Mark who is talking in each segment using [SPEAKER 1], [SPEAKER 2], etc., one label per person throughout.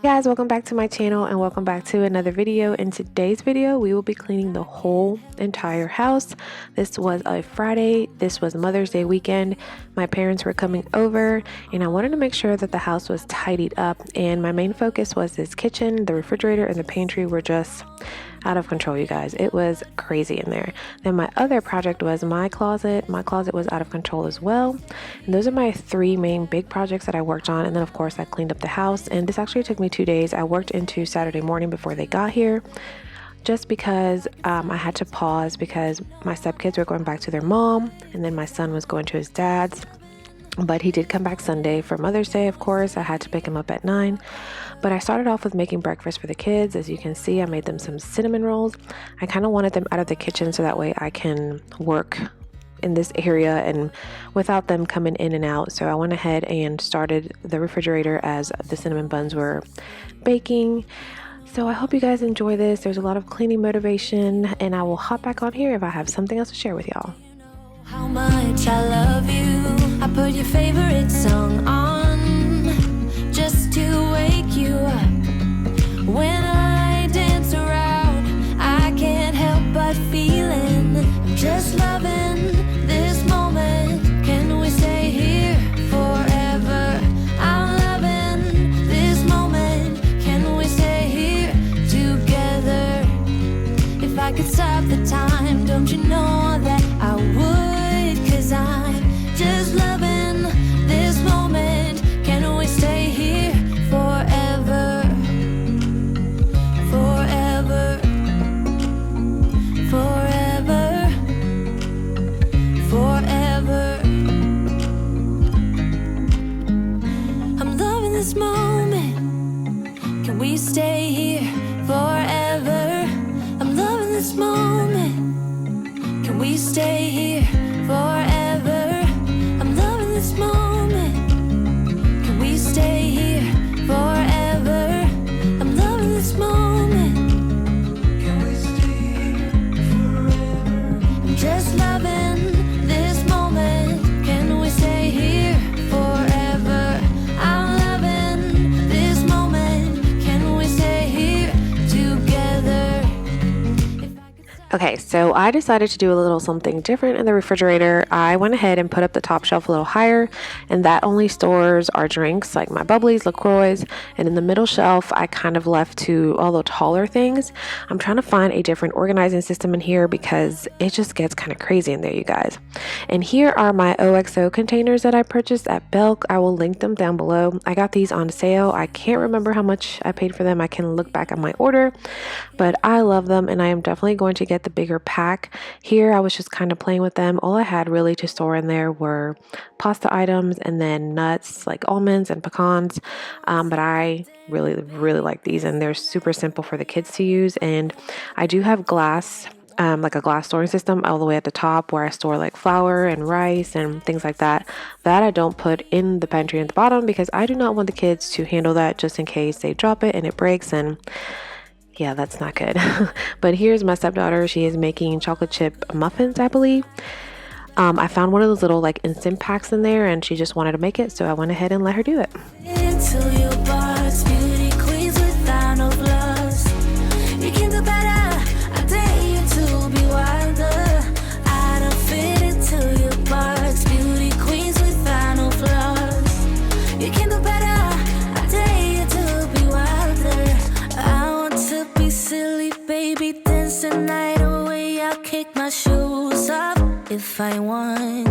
[SPEAKER 1] Guys, welcome back to my channel and welcome back to another video. In today's video we will be cleaning the whole entire house. This was a Friday. This was Mother's Day weekend. My parents were coming over and I wanted to make sure that the house was tidied up, and my main focus was this kitchen. The refrigerator and the pantry were just out of control, you guys. It was crazy in there. Then my other project was my closet. My closet was out of control as well. And those are my three main big projects that I worked on. And then of course I cleaned up the house, and this actually took me 2 days. I worked into Saturday morning before they got here, just because I had to pause because my stepkids were going back to their mom and then my son was going to his dad's. But he did come back Sunday for Mother's Day, of course. I had to pick him up at 9. But I started off with making breakfast for the kids. As you can see, I made them some cinnamon rolls. I kind of wanted them out of the kitchen so that way I can work in this area and without them coming in and out. So I went ahead and started the refrigerator as the cinnamon buns were baking. So I hope you guys enjoy this. There's a lot of cleaning motivation, and I will hop back on here if I have something else to share with y'all.
[SPEAKER 2] How much I love you. I put your favorite song on just to wake you up. When I dance around, I can't help but feeling just loving this moment. Can we stay here forever? I'm loving this moment. Can we stay here together? If I could stop the time, don't you know that I would? I'm just loving this moment. Can we stay here forever? Forever. Forever. Forever. I'm loving this moment. Can we stay here forever? I'm loving this moment. Can we stay here forever? I'm loving this moment. Can we stay here forever? I'm loving this moment. Can we stay here forever? I'm just loving this moment. Can we stay here forever? I'm loving this moment. Can we stay here together?
[SPEAKER 1] Okay, so I decided to do a little something different in the refrigerator. I went ahead and put up the top shelf a little higher, and that only stores our drinks like my bubblies, LaCroix, and in the middle shelf I kind of left to all the taller things. I'm trying to find a different organizing system in here because it just gets kind of crazy in there, you guys. And here are my OXO containers that I purchased at Belk. I will link them down below. I got these on sale. I can't remember how much I paid for them. I can look back at my order, but I love them and I am definitely going to get the bigger pack. Here I was just kind of playing with them. All I had really to store in there were pasta items and then nuts like almonds and pecans, but I really like these, and they're super simple for the kids to use. And I do have glass, like a glass storing system all the way at the top where I store like flour and rice and things like that I don't put in the pantry at the bottom because I do not want the kids to handle that just in case they drop it and it breaks, and yeah, that's not good. But here's my stepdaughter. She is making chocolate chip muffins, I believe. I found one of those little like instant packs in there and she just wanted to make it, so I went ahead and let her do it.
[SPEAKER 2] Into your bars, beauty queens without no flaws. You can do better. I dare you to be wilder. I don't fit into your box. Beauty queens without no flaws. You can do better. I dare you to be wilder. I want to be silly, baby, dance the night away. I'll kick my shoes off if I want.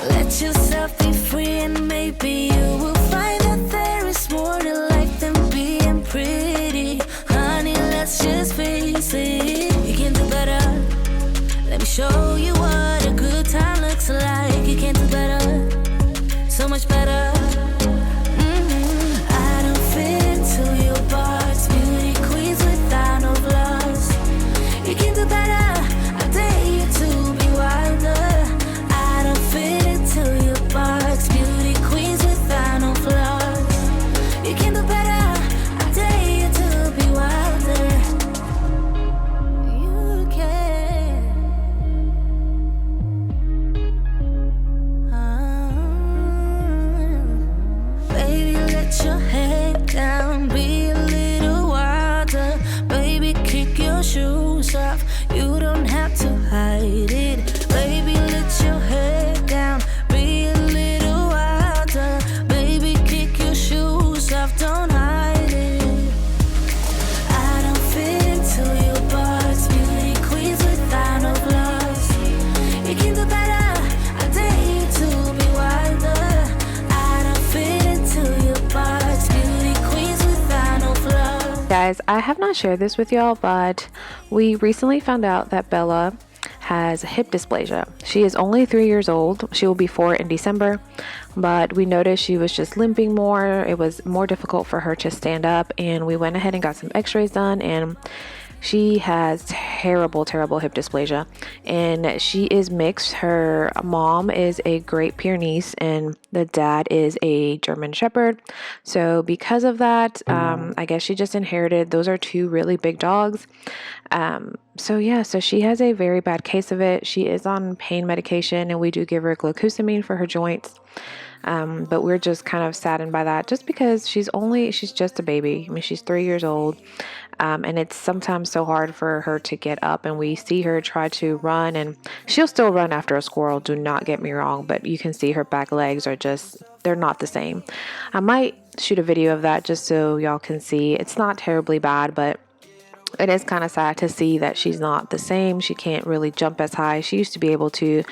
[SPEAKER 2] Let yourself be free and maybe you will find that there is more to life than being pretty. Honey, let's just face it. You can do better. Let me show you what a good time looks like. You can do better. So much better. I don't fit into your box. Beauty queens without no flaws. You can do better. I dare you to be wilder. I don't fit into your box. Beauty queens without no flaws. You can do better. I dare you to be wilder. You can. let your head down, be a little wilder. Baby, kick your shoes off, you don't have to hide it. Baby, let your head down, be a little wilder. Baby, kick your shoes off, don't hide it. I don't fit into your box, beauty queens without no gloves. You can do better, I dare you to be wilder. I don't fit into your box, beauty queens without no gloves.
[SPEAKER 1] Guys, I have not shared this with y'all, but we recently found out that Bella has hip dysplasia. She is only 3 years old. She will be 4 in December, but we noticed she was just limping more. It was more difficult for her to stand up, and we went ahead and got some x-rays done, and she has terrible hip dysplasia, and she is mixed. Her mom is a Great Pyrenees and the dad is a German Shepherd. So because of that, I guess she just inherited. Those are 2 really big dogs. So she has a very bad case of it. She is on pain medication, and we do give her glucosamine for her joints. But we're just kind of saddened by that, just because she's just a baby. I mean, she's 3 years old. And it's sometimes so hard for her to get up, and we see her try to run, and she'll still run after a squirrel, do not get me wrong, but you can see her back legs are just, they're not the same. I might shoot a video of that just so y'all can see. It's not terribly bad, but it is kind of sad to see that she's not the same. She can't really jump as high. She used to be able to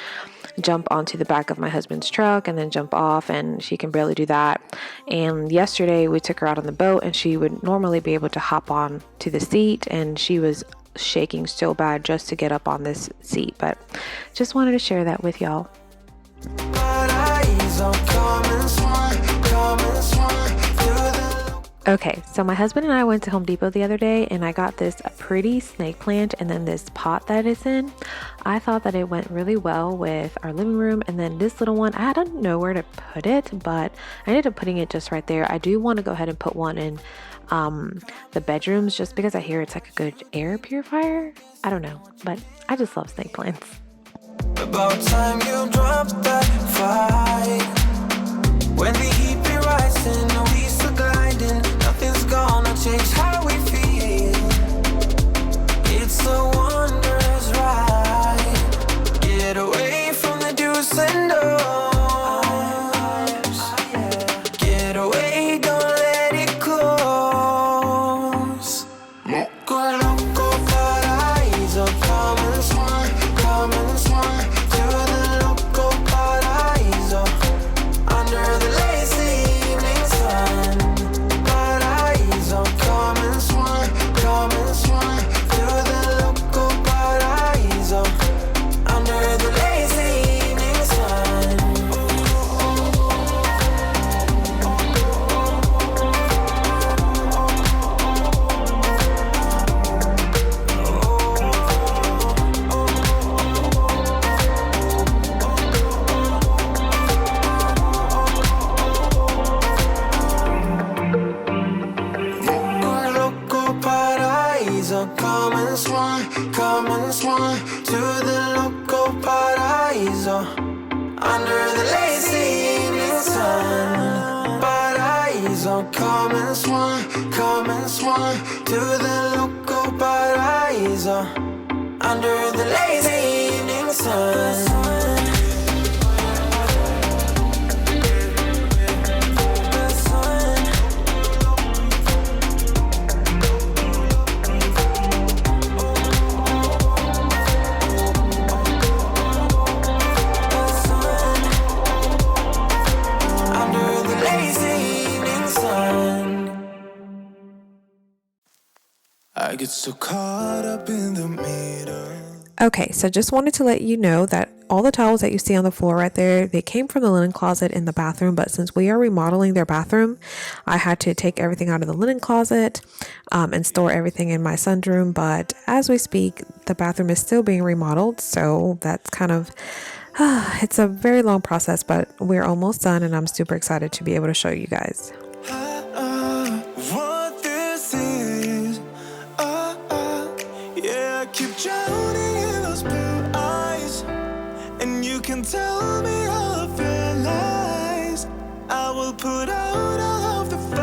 [SPEAKER 1] jump onto the back of my husband's truck and then jump off, and she can barely do that. And yesterday we took her out on the boat, and she would normally be able to hop on to the seat, and she was shaking so bad just to get up on this seat. But just wanted to share that with y'all. Okay, so my husband and I went to Home Depot the other day, and I got this pretty snake plant and then this pot that it's in. I thought that it went really well with our living room, and then this little one, I don't know where to put it, but I ended up putting it just right there. I do want to go ahead and put one in the bedrooms, just because I hear it's like a good air purifier. I don't know, but I just love snake plants.
[SPEAKER 3] About time you dropped that fight. When the heat be rising, we still gliding. Nothing's gonna change how we feel. It's a wondrous ride. Get away from the do's and don'ts. Get away, don't let it close. Loco, loco, paraíso. Come and swim to the loco paraíso. Under the lazy evening sun. Paraíso, come and swim to the loco paraíso. Under the lazy evening sun. Loco paraíso, come and swim to the loco paraíso. Under the lazy evening sun. Paraíso, come and swim to the loco paraíso. Under the lazy evening sun. I get so caught up in the middle.
[SPEAKER 1] Okay, so just wanted to let you know that all the towels that you see on the floor right there, they came from the linen closet in the bathroom, but since we are remodeling their bathroom, I had to take everything out of the linen closet and store everything in my son's room. But as we speak, the bathroom is still being remodeled, so that's kind of it's a very long process, but we're almost done, and I'm super excited to be able to show you guys.
[SPEAKER 3] What this is, yeah, I keep drowning in those blue eyes, and you can tell me all of your lies. I will put out all of the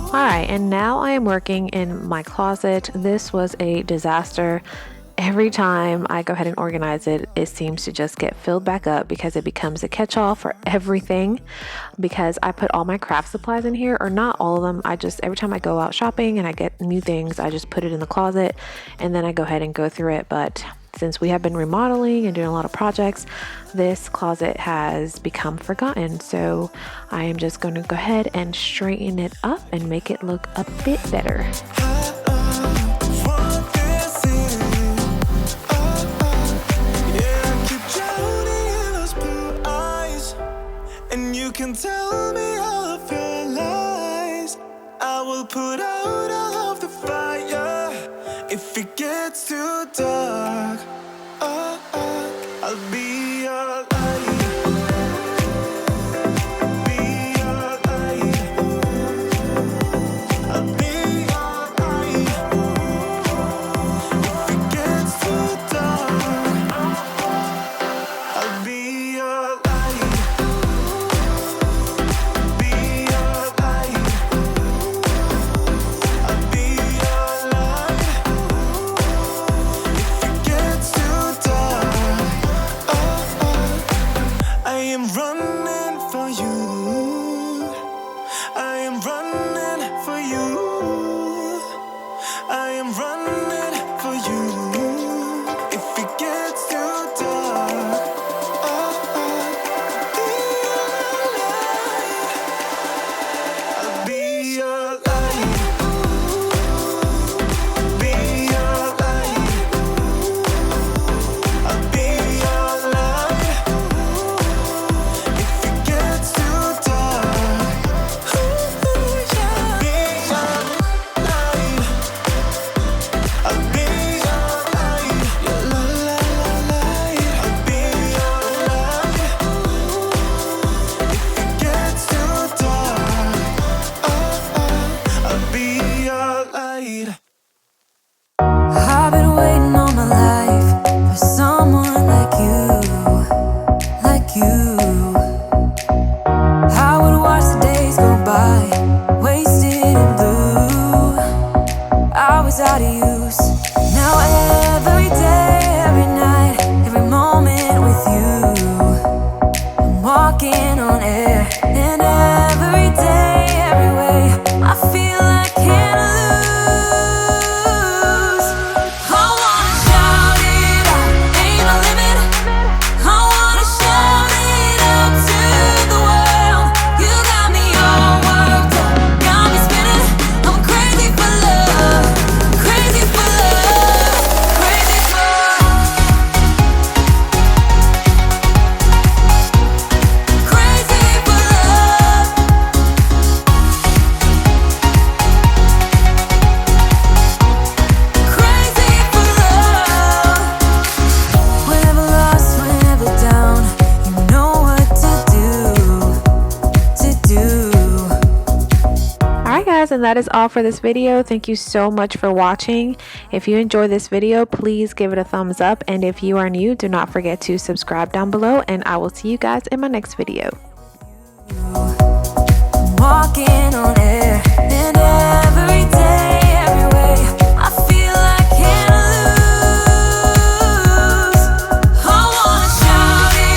[SPEAKER 1] Alright, and now I am working in my closet. This was a disaster. Every time I go ahead and organize it, it seems to just get filled back up because it becomes a catch-all for everything. Because I put all my craft supplies in here, or not all of them. I just, every time I go out shopping and I get new things, I just put it in the closet and then I go ahead and go through it. But since we have been remodeling and doing a lot of projects, this closet has become forgotten. So I am just going to go ahead and straighten it up and make it look a bit better.
[SPEAKER 3] You can tell me all of your lies. I will put out all of the fire if it gets too dark. I'll be your light. Be your light. I'll be your light. If it gets too dark, I'll be your light.
[SPEAKER 2] I've been waiting all my life for someone like you. I would watch the days go by, wasted in blue. I was out of use. Now every day, every night, every moment with you, I'm walking on air. And every day, every way, I feel I can't lose.
[SPEAKER 1] And that is all for this video. Thank you so much for watching. If you enjoyed this video, please give it a thumbs up, and if you are new, do not forget to subscribe down below, and I will see you guys in my next video.
[SPEAKER 2] Walking